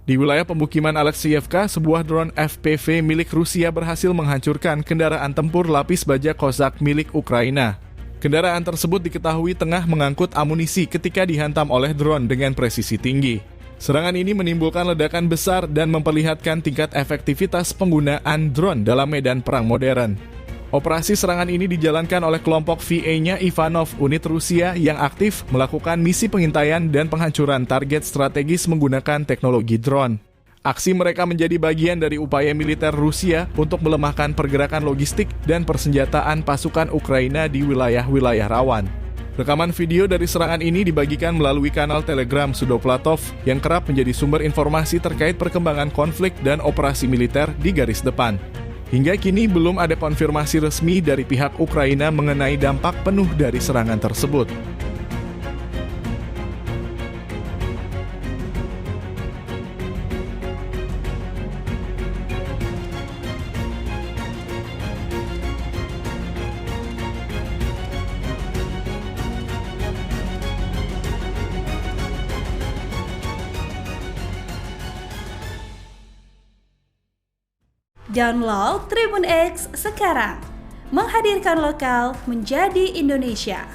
Di wilayah pemukiman Alekseyevka, sebuah drone FPV milik Rusia berhasil menghancurkan kendaraan tempur lapis baja Kozak milik Ukraina. Kendaraan tersebut diketahui tengah mengangkut amunisi ketika dihantam oleh drone dengan presisi tinggi. Serangan ini menimbulkan ledakan besar dan memperlihatkan tingkat efektivitas penggunaan drone dalam medan perang modern. Operasi serangan ini dijalankan oleh kelompok VA-nya Ivanov, unit Rusia yang aktif melakukan misi pengintaian dan penghancuran target strategis menggunakan teknologi drone. Aksi mereka menjadi bagian dari upaya militer Rusia untuk melemahkan pergerakan logistik dan persenjataan pasukan Ukraina di wilayah-wilayah rawan. Rekaman video dari serangan ini dibagikan melalui kanal Telegram Sudoplatov yang kerap menjadi sumber informasi terkait perkembangan konflik dan operasi militer di garis depan. Hingga kini belum ada konfirmasi resmi dari pihak Ukraina mengenai dampak penuh dari serangan tersebut. Download Tribun X sekarang, menghadirkan lokal menjadi Indonesia.